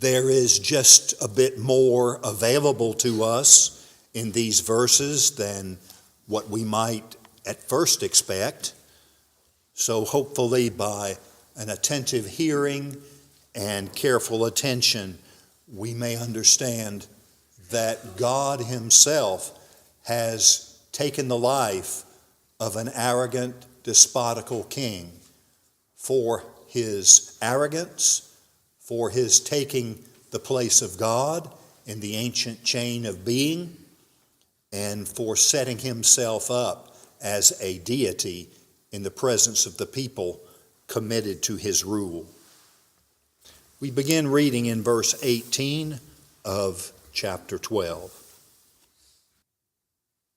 There is just a bit more available to us in these verses than what we might at first expect. So hopefully by an attentive hearing and careful attention, we may understand that God himself has taken the life of an arrogant, despotical king for his arrogance, for his taking the place of God in the ancient chain of being, and for setting himself up as a deity in the presence of the people committed to his rule. We begin reading in verse 18 of chapter 12.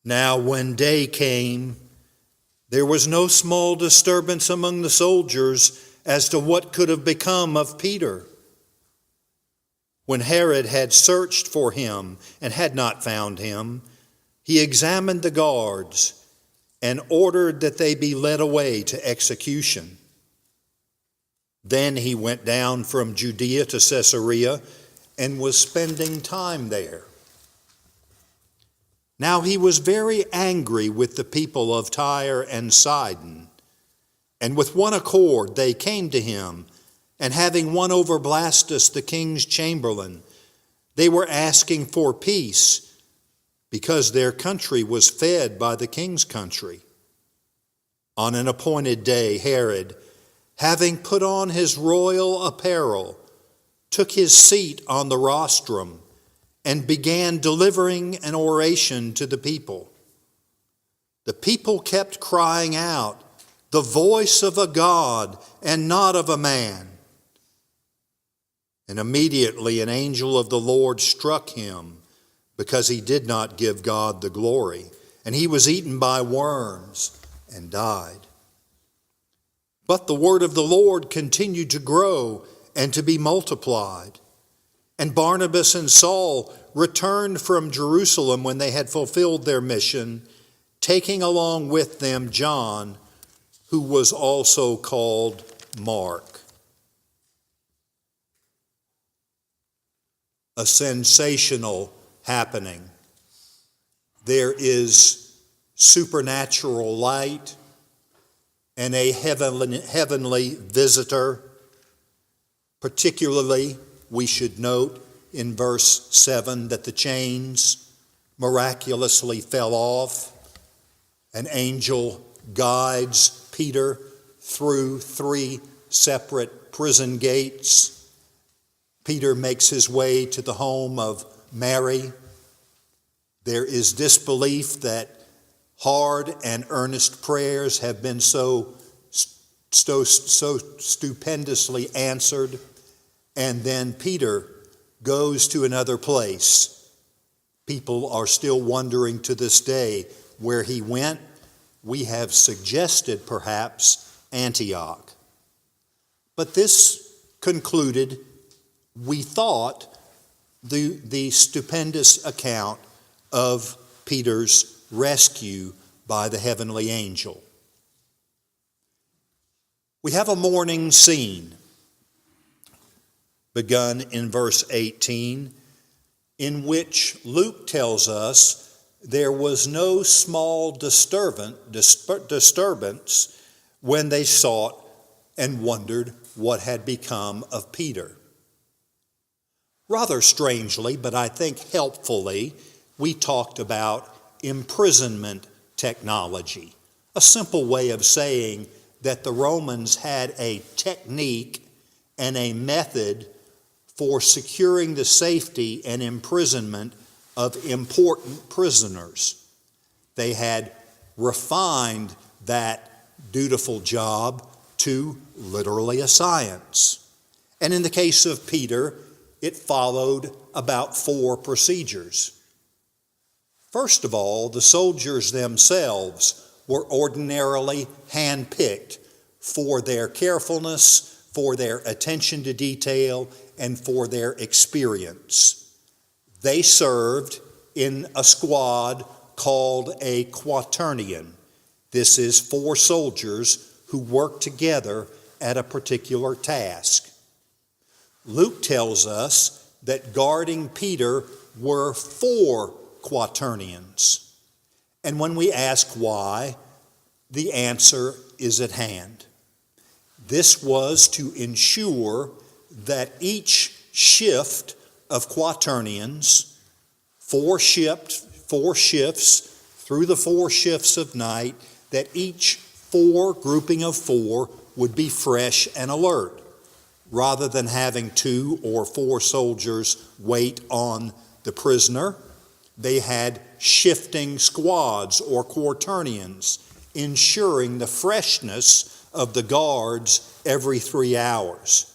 Now when day came, there was no small disturbance among the soldiers as to what could have become of Peter. When Herod had searched for him and had not found him, he examined the guards and ordered that they be led away to execution. Then he went down from Judea to Caesarea and was spending time there. Now he was very angry with the people of Tyre and Sidon, and with one accord they came to him, and having won over Blastus the king's chamberlain, they were asking for peace, because their country was fed by the king's country. On an appointed day, Herod, having put on his royal apparel, took his seat on the rostrum and began delivering an oration to the people. The people kept crying out, "The voice of a God and not of a man." And immediately an angel of the Lord struck him, because he did not give God the glory, and he was eaten by worms and died. But the word of the Lord continued to grow and to be multiplied. And Barnabas and Saul returned from Jerusalem when they had fulfilled their mission, taking along with them John, who was also called Mark. A sensational happening. There is supernatural light and a heavenly visitor. Particularly, we should note in verse 7 that the chains miraculously fell off. An angel guides Peter through 3 separate prison gates. Peter makes his way to the home of Mary. There is disbelief that hard and earnest prayers have been so stupendously answered. And then Peter goes to another place. People are still wondering to this day where he went. We have suggested perhaps Antioch. But this concluded, we thought, the stupendous account of Peter's rescue by the heavenly angel. We have a morning scene begun in verse 18, in which Luke tells us there was no small disturbance when they sought and wondered what had become of Peter. Rather strangely, but I think helpfully, we talked about imprisonment technology, a simple way of saying that the Romans had a technique and a method for securing the safety and imprisonment of important prisoners. They had refined that dutiful job to literally a science. And in the case of Peter, it followed about 4 procedures. First of all, the soldiers themselves were ordinarily handpicked for their carefulness, for their attention to detail, and for their experience. They served in a squad called a quaternion. This is 4 soldiers who work together at a particular task. Luke tells us that guarding Peter were 4 quaternions. And when we ask why, the answer is at hand. This was to ensure that each shift of quaternions, 4 shifts through the 4 shifts of night, that each grouping of 4 would be fresh and alert, rather than having 2 or 4 soldiers wait on the prisoner. They had shifting squads or quaternions, ensuring the freshness of the guards every 3 hours.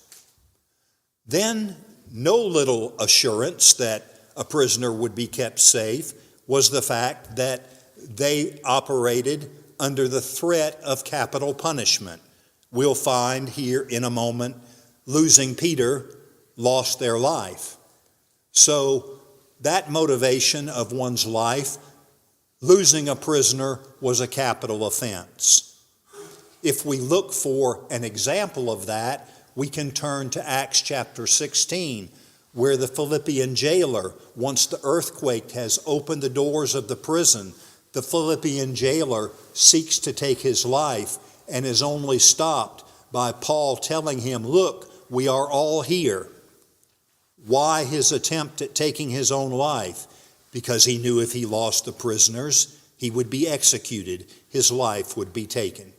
Then, no little assurance that a prisoner would be kept safe was the fact that they operated under the threat of capital punishment. We'll find here in a moment, losing Peter lost their life. So that motivation of one's life, losing a prisoner, was a capital offense. If we look for an example of that, we can turn to Acts chapter 16, where the Philippian jailer, once the earthquake has opened the doors of the prison, the Philippian jailer seeks to take his life and is only stopped by Paul telling him, "Look, we are all here." Why his attempt at taking his own life? Because he knew if he lost the prisoners, he would be executed. His life would be taken.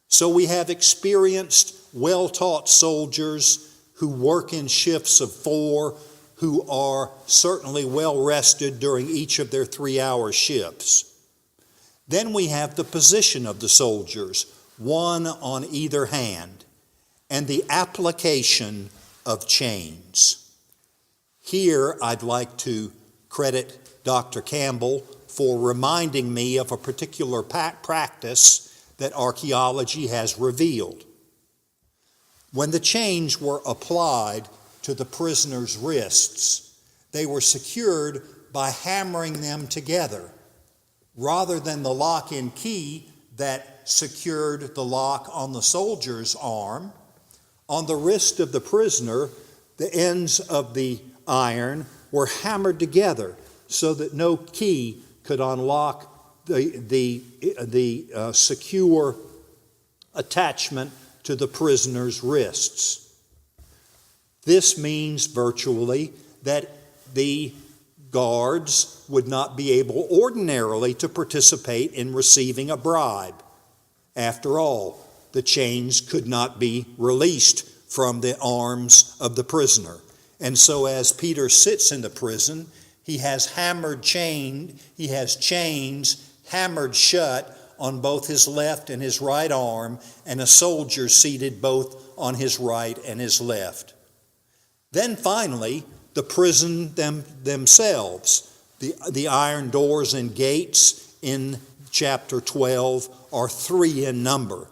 So we have experienced, well-taught soldiers who work in shifts of 4, who are certainly well-rested during each of their 3-hour shifts. Then we have the position of the soldiers, 1 on either hand, and the application of chains. Here I'd like to credit Dr. Campbell for reminding me of a particular practice that archaeology has revealed. When the chains were applied to the prisoner's wrists, they were secured by hammering them together, rather than the lock and key that secured the lock on the soldier's arm. On the wrist of the prisoner, the ends of the iron were hammered together so that no key could unlock the secure attachment to the prisoner's wrists. This means virtually that the guards would not be able ordinarily to participate in receiving a bribe. After all, the chains could not be released from the arms of the prisoner. And so as Peter sits in the prison, he has chains hammered shut on both his left and his right arm, and a soldier seated both on his right and his left. Then finally, the prison themselves, the iron doors and gates in chapter 12 are 3 in number.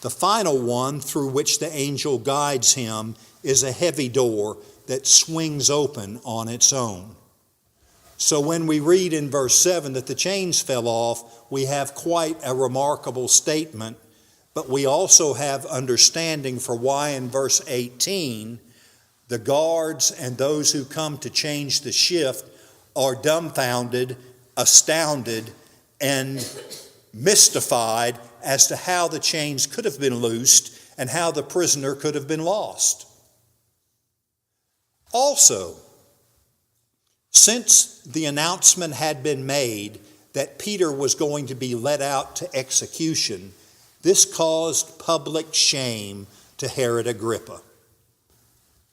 The final one through which the angel guides him is a heavy door that swings open on its own. So when we read in verse 7 that the chains fell off, we have quite a remarkable statement, but we also have understanding for why in verse 18 the guards and those who come to change the shift are dumbfounded, astounded, and mystified as to how the chains could have been loosed and how the prisoner could have been lost. Also, since the announcement had been made that Peter was going to be led out to execution, this caused public shame to Herod Agrippa.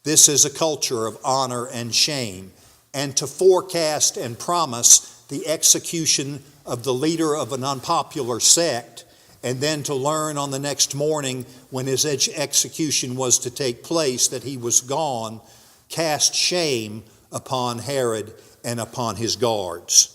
This is a culture of honor and shame, and to forecast and promise the execution of the leader of an unpopular sect, and then to learn on the next morning when his execution was to take place that he was gone, cast shame upon Herod and upon his guards.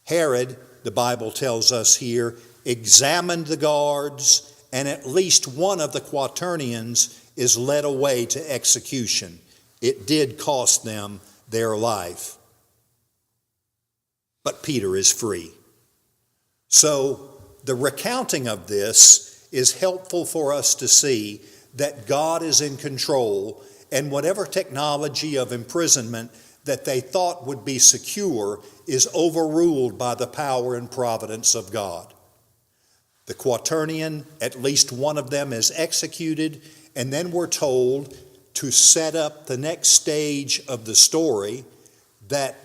Herod, the Bible tells us here, examined the guards, and at least one of the quaternions is led away to execution. It did cost them their life. But Peter is free. So the recounting of this is helpful for us to see that God is in control and whatever technology of imprisonment that they thought would be secure is overruled by the power and providence of God. The quaternion, at least one of them is executed, and then we're told to set up the next stage of the story that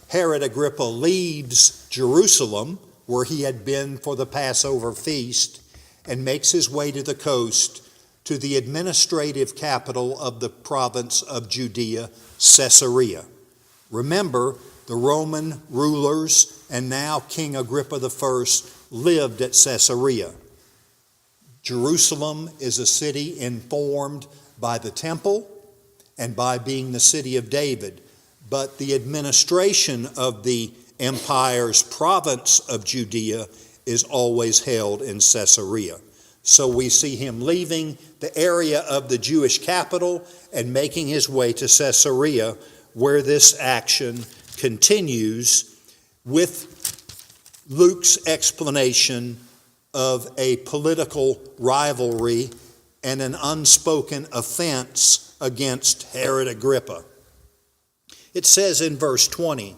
Herod Agrippa leaves Jerusalem, where he had been for the Passover feast, and makes his way to the coast to the administrative capital of the province of Judea, Caesarea. Remember, the Roman rulers and now King Agrippa I lived at Caesarea. Jerusalem is a city informed by the temple and by being the city of David, but the administration of the empire's province of Judea is always held in Caesarea. So we see him leaving the area of the Jewish capital and making his way to Caesarea, where this action continues with Luke's explanation of a political rivalry and an unspoken offense against Herod Agrippa. It says in verse 20,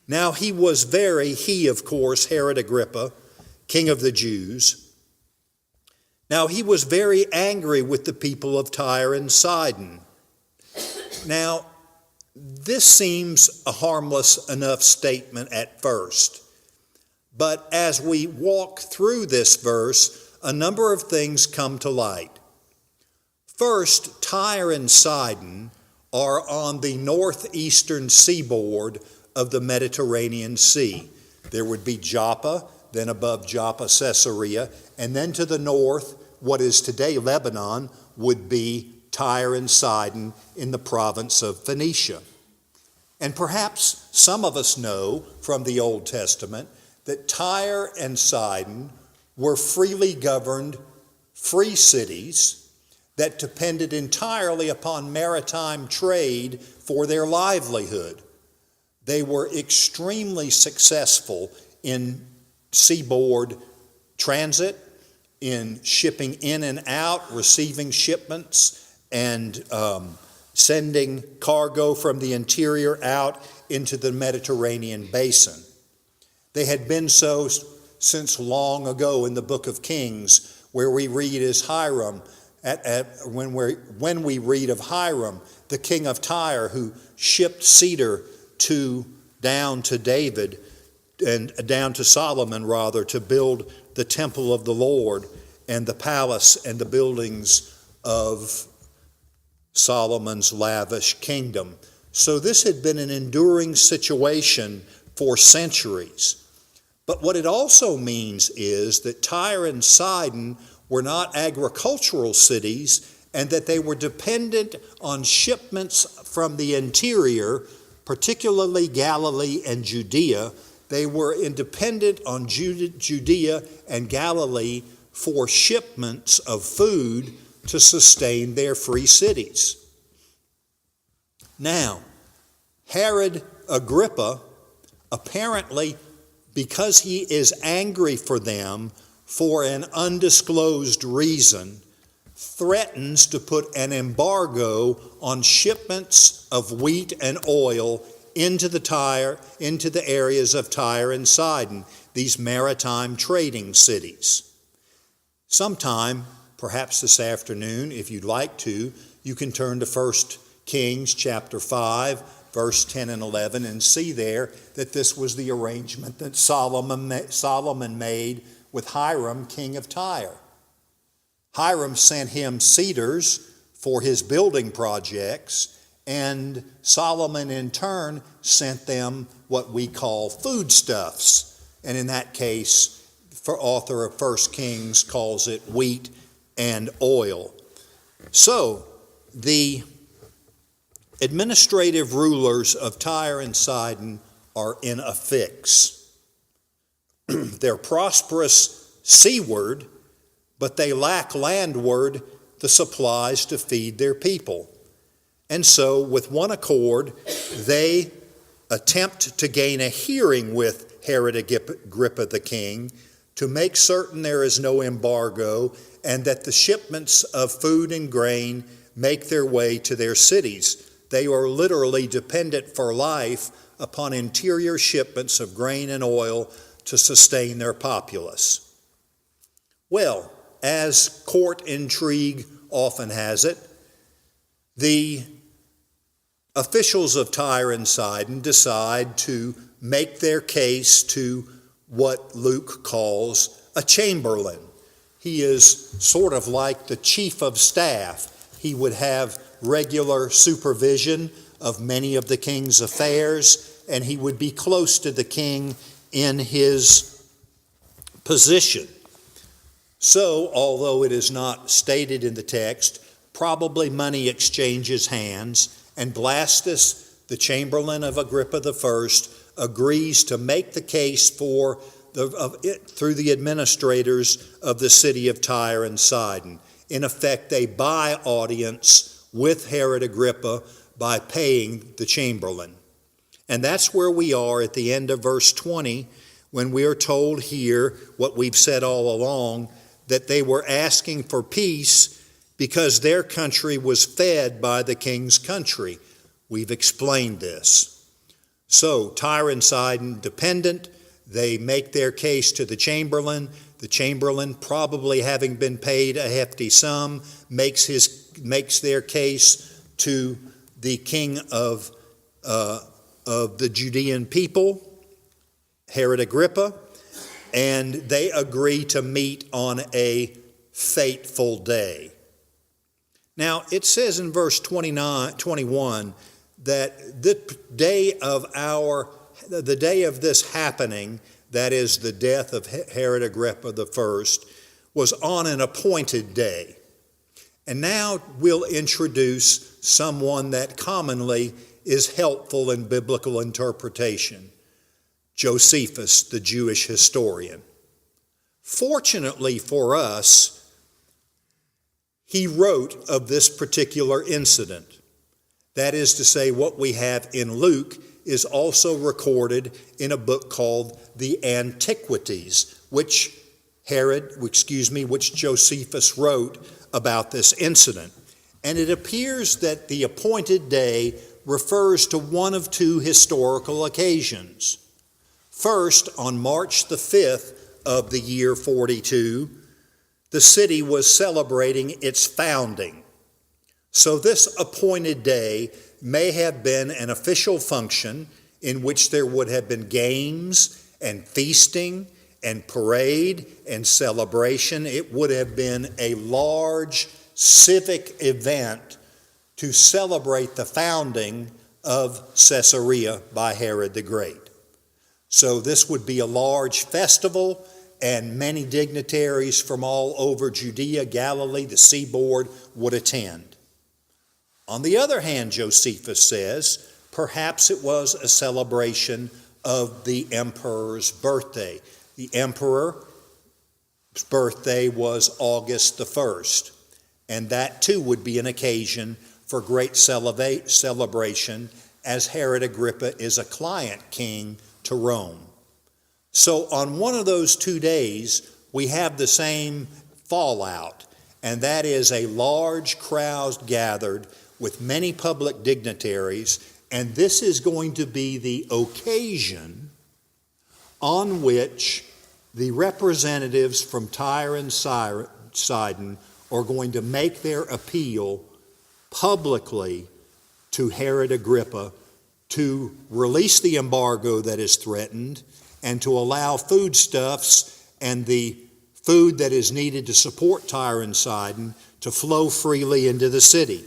"Now he, of course, Herod Agrippa, king of the Jews, now he was very angry with the people of Tyre and Sidon." Now, this seems a harmless enough statement at first. But as we walk through this verse, a number of things come to light. First, Tyre and Sidon are on the northeastern seaboard of the Mediterranean Sea. There would be Joppa, then above Joppa, Caesarea, and then to the north, what is today Lebanon, would be Tyre and Sidon in the province of Phoenicia. And perhaps some of us know from the Old Testament that Tyre and Sidon were freely governed, free cities that depended entirely upon maritime trade for their livelihood. They were extremely successful in seaboard transit, in shipping in and out, receiving shipments, and sending cargo from the interior out into the Mediterranean basin. They had been so since long ago in the book of Kings, where we read as Hiram, when we read of Hiram, the king of Tyre, who shipped cedar down to David and down to Solomon rather, to build the temple of the Lord and the palace and the buildings of Solomon's lavish kingdom. So this had been an enduring situation for centuries. But what it also means is that Tyre and Sidon were not agricultural cities, and that they were dependent on shipments from the interior, particularly Galilee and Judea. They were independent on Judea and Galilee for shipments of food to sustain their free cities. Now, Herod Agrippa, apparently because he is angry for them for an undisclosed reason, threatens to put an embargo on shipments of wheat and oil into the areas of Tyre and Sidon, these maritime trading cities. Sometime, perhaps this afternoon, if you'd like to, you can turn to 1 Kings chapter 5, verse 10 and 11, and see there that this was the arrangement that Solomon made with Hiram, king of Tyre. Hiram sent him cedars for his building projects, and Solomon in turn sent them what we call foodstuffs. And in that case, the author of 1 Kings calls it wheat and oil. So, the administrative rulers of Tyre and Sidon are in a fix. They're prosperous seaward, but they lack landward the supplies to feed their people. And so, with one accord, they attempt to gain a hearing with Herod Agrippa the king to make certain there is no embargo and that the shipments of food and grain make their way to their cities. They are literally dependent for life upon interior shipments of grain and oil to sustain their populace. Well, as court intrigue often has it, the officials of Tyre and Sidon decide to make their case to what Luke calls a chamberlain. He is sort of like the chief of staff. He would have regular supervision of many of the king's affairs, and he would be close to the king in his position. So, although it is not stated in the text, probably money exchanges hands, and Blastus, the chamberlain of Agrippa I, agrees to make the case through the administrators of the city of Tyre and Sidon. In effect, they buy audience with Herod Agrippa by paying the chamberlain. And that's where we are at the end of verse 20, when we are told here what we've said all along, that they were asking for peace because their country was fed by the king's country. We've explained this. So, Tyre and Sidon dependent, they make their case to the chamberlain. The chamberlain, probably having been paid a hefty sum, makes their case to the king of the Judean people, Herod Agrippa, and they agree to meet on a fateful day. Now, it says in verse 21 that the day of this happening, that is the death of Herod Agrippa I, was on an appointed day. And now we'll introduce someone that commonly is helpful in biblical interpretation, Josephus, the Jewish historian. Fortunately for us, he wrote of this particular incident. That is to say, what we have in Luke is also recorded in a book called the Antiquities, which Josephus wrote about this incident. And it appears that the appointed day refers to one of two historical occasions. First, on March the 5th of the year 42, the city was celebrating its founding. So this appointed day may have been an official function in which there would have been games and feasting and parade and celebration. It would have been a large civic event to celebrate the founding of Caesarea by Herod the Great. So this would be a large festival, and many dignitaries from all over Judea, Galilee, the seaboard would attend. On the other hand, Josephus says, perhaps it was a celebration of the emperor's birthday. The emperor's birthday was August the 1st, and that too would be an occasion for great celebration, as Herod Agrippa is a client king to Rome. So on one of those 2 days, we have the same fallout, and that is a large crowd gathered with many public dignitaries, and this is going to be the occasion on which the representatives from Tyre and Sidon are going to make their appeal publicly to Herod Agrippa to release the embargo that is threatened and to allow foodstuffs and the food that is needed to support Tyre and Sidon to flow freely into the city.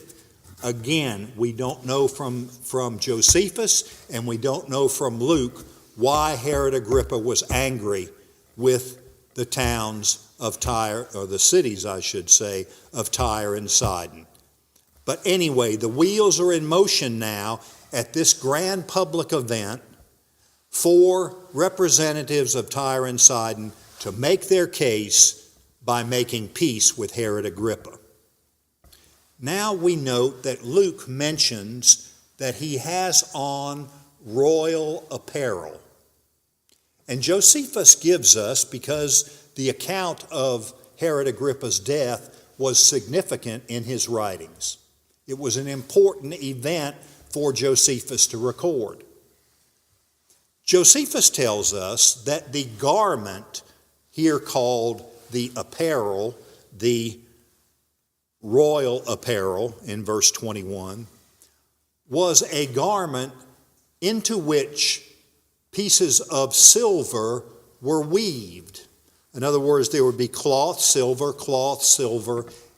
Again, we don't know from Josephus, and we don't know from Luke why Herod Agrippa was angry with the towns of Tyre, or the cities, I should say, of Tyre and Sidon. But anyway, the wheels are in motion now at this grand public event for representatives of Tyre and Sidon to make their case by making peace with Herod Agrippa. Now we note that Luke mentions that he has on royal apparel. And Josephus gives us, because the account of Herod Agrippa's death was significant in his writings. It was an important event for Josephus to record. Josephus tells us that the garment, here called the apparel, the royal apparel in verse 21, was a garment into which pieces of silver were weaved. In other words, there would be cloth, silver,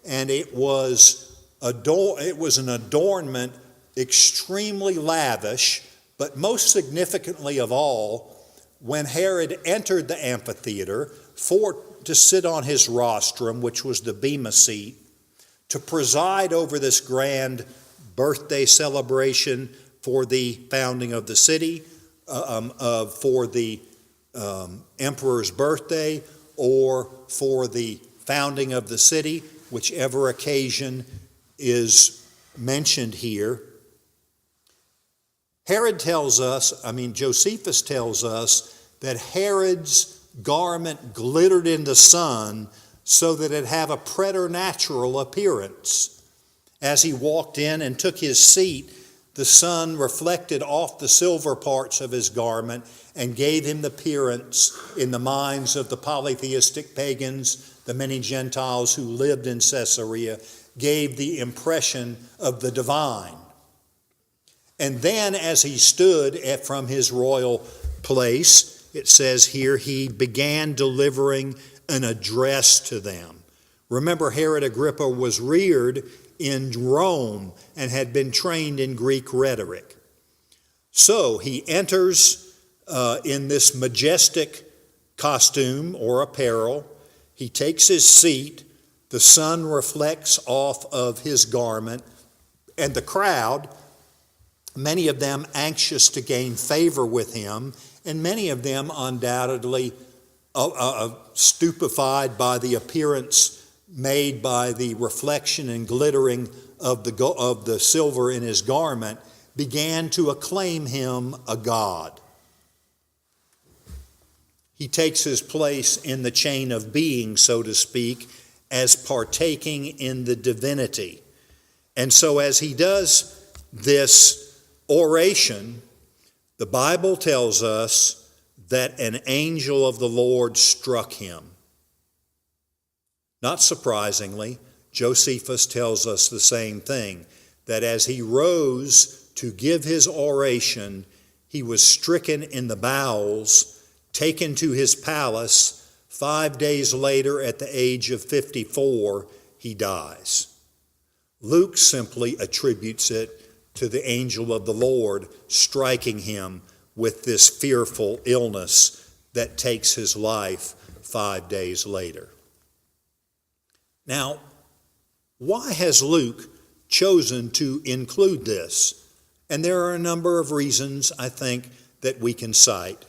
and it was an adornment extremely lavish, but most significantly of all, when Herod entered the amphitheater to sit on his rostrum, which was the bema seat, to preside over this grand birthday celebration for the founding of the city, for the emperor's birthday, or for the founding of the city, whichever occasion is mentioned here. Josephus tells us that Herod's garment glittered in the sun so that it had a preternatural appearance. As he walked in and took his seat, the sun reflected off the silver parts of his garment and gave him the appearance in the minds of the polytheistic pagans, the many Gentiles who lived in Caesarea, gave the impression of the divine. And then as he stood from his royal place, it says here, he began delivering an address to them. Remember, Herod Agrippa was reared in Rome and had been trained in Greek rhetoric. So he enters in this majestic costume or apparel. He takes his seat. The sun reflects off of his garment, and the crowd, many of them anxious to gain favor with him, and many of them undoubtedly stupefied by the appearance made by the reflection and glittering of the silver in his garment, began to acclaim him a god. He takes his place in the chain of being, so to speak, as partaking in the divinity. And so as he does this oration, the Bible tells us that an angel of the Lord struck him. Not surprisingly, Josephus tells us the same thing, that as he rose to give his oration, he was stricken in the bowels, taken to his palace. 5 days later, at the age of 54, he dies. Luke simply attributes it to the angel of the Lord striking him with this fearful illness that takes his life 5 days later. Now, why has Luke chosen to include this? And there are a number of reasons, I think, that we can cite.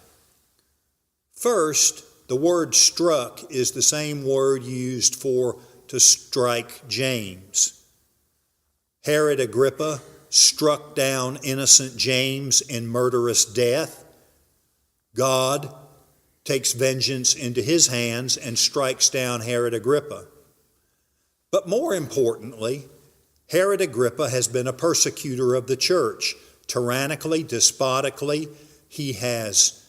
First, the word struck is the same word used to strike James. Herod Agrippa struck down innocent James in murderous death. God takes vengeance into his hands and strikes down Herod Agrippa. But more importantly, Herod Agrippa has been a persecutor of the church. Tyrannically, despotically, he has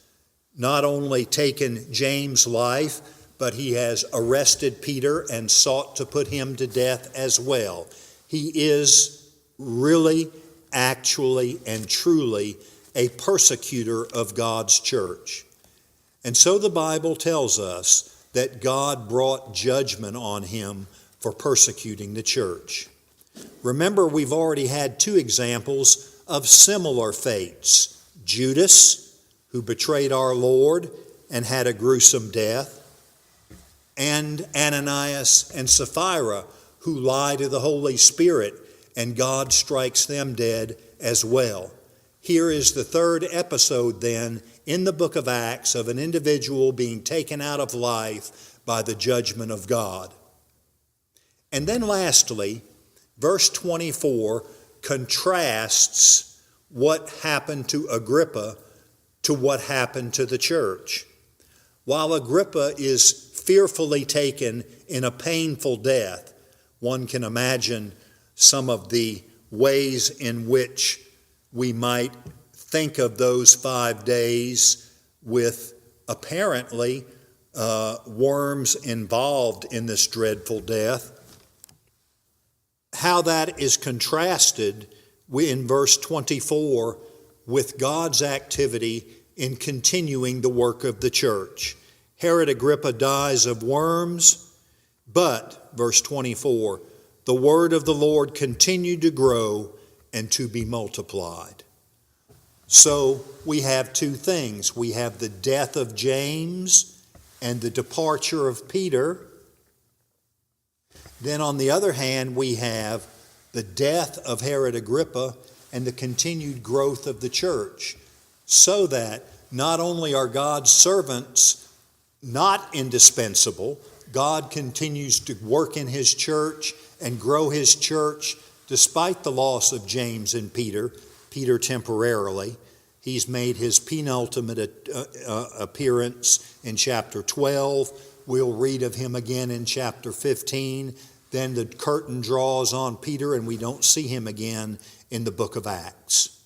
not only taken James' life, but he has arrested Peter and sought to put him to death as well. He is really, actually, and truly a persecutor of God's church. And so the Bible tells us that God brought judgment on him for persecuting the church. Remember, we've already had 2 examples of similar fates. Judas, who betrayed our Lord and had a gruesome death, and Ananias and Sapphira, who lie to the Holy Spirit, and God strikes them dead as well. Here is the 3rd episode then in the book of Acts of an individual being taken out of life by the judgment of God. And then lastly, verse 24 contrasts what happened to Agrippa to what happened to the church. While Agrippa is fearfully taken in a painful death, one can imagine some of the ways in which we might think of those 5 days with apparently worms involved in this dreadful death. How that is contrasted in verse 24 with God's activity in continuing the work of the church. Herod Agrippa dies of worms, but, verse 24, the word of the Lord continued to grow and to be multiplied. So we have two things. We have the death of James and the departure of Peter. Then on the other hand, we have the death of Herod Agrippa and the continued growth of the church, so that not only are God's servants not indispensable, God continues to work in his church and grow his church despite the loss of James and Peter temporarily. He's made his penultimate appearance in chapter 12. We'll read of him again in chapter 15. Then the curtain draws on Peter and we don't see him again in the book of Acts.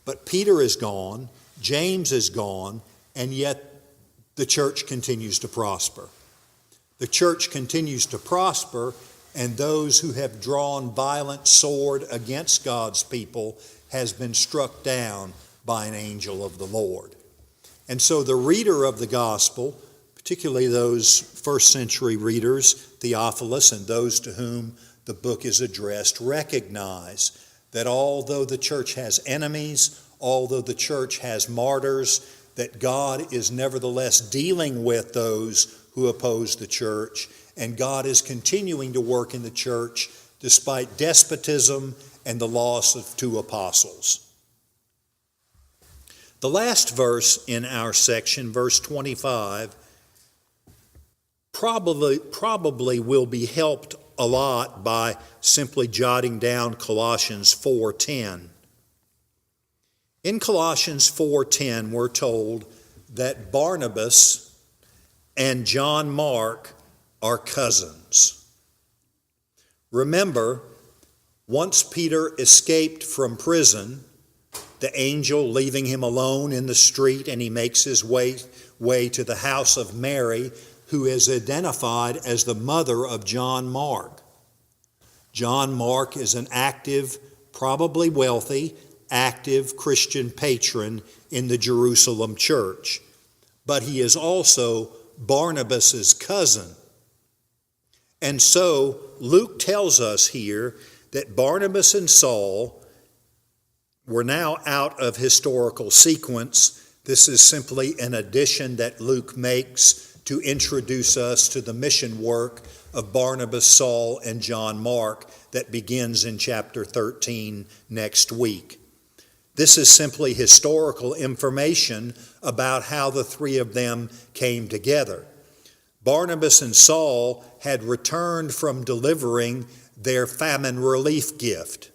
But Peter is gone, James is gone, and yet the church continues to prosper. The church continues to prosper, and those who have drawn violent sword against God's people has been struck down by an angel of the Lord. And so the reader of the gospel, particularly those first century readers, Theophilus, and those to whom the book is addressed, recognize that although the church has enemies, although the church has martyrs, that God is nevertheless dealing with those who oppose the church, and God is continuing to work in the church despite despotism and the loss of 2 apostles. The last verse in our section, verse 25, probably will be helped a lot by simply jotting down Colossians 4:10. In Colossians 4:10, we're told that Barnabas and John Mark are cousins. Remember, once Peter escaped from prison, the angel leaving him alone in the street, and he makes his way to the house of Mary, who is identified as the mother of John Mark. John Mark is an active, probably wealthy, active Christian patron in the Jerusalem church. But he is also Barnabas's cousin. And so Luke tells us here that Barnabas and Saul were now out of historical sequence. This is simply an addition that Luke makes to introduce us to the mission work of Barnabas, Saul, and John Mark that begins in chapter 13 next week. This is simply historical information about how the three of them came together. Barnabas and Saul had returned from delivering their famine relief gift.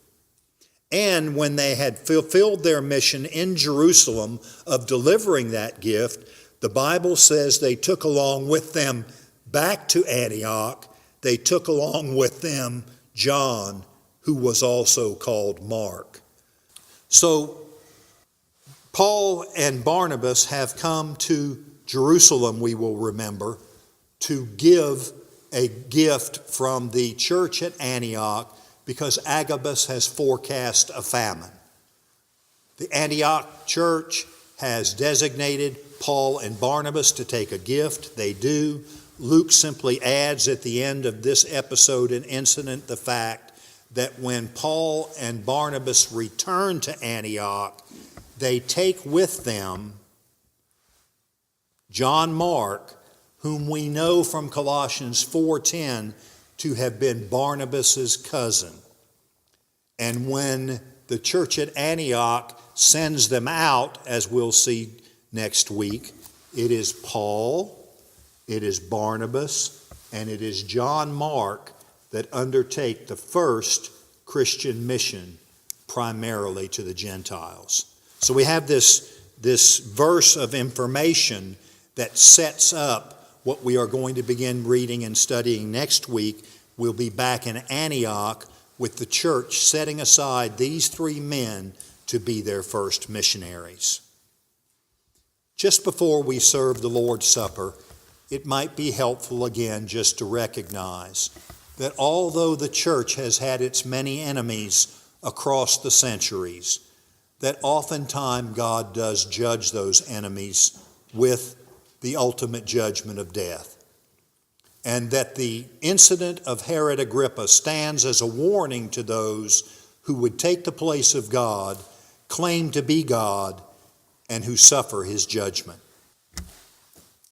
And when they had fulfilled their mission in Jerusalem of delivering that gift, the Bible says they took along with them back to Antioch, they took along with them John, who was also called Mark. So Paul and Barnabas have come to Jerusalem, we will remember, to give a gift from the church at Antioch because Agabus has forecast a famine. The Antioch church has designated Paul and Barnabas to take a gift. They do. Luke simply adds at the end of this episode and incident the fact that when Paul and Barnabas return to Antioch, they take with them John Mark, whom we know from Colossians 4:10 to have been Barnabas's cousin. And when the church at Antioch sends them out, as we'll see next week, it is Paul, it is Barnabas, and it is John Mark that undertake the first Christian mission primarily to the Gentiles. So we have this verse of information that sets up what we are going to begin reading and studying next week. We'll be back in Antioch with the church setting aside these three men to be their first missionaries. Just before we serve the Lord's Supper, it might be helpful again just to recognize that although the church has had its many enemies across the centuries, that oftentimes God does judge those enemies with the ultimate judgment of death. And that the incident of Herod Agrippa stands as a warning to those who would take the place of God, claim to be God, and who suffer his judgment.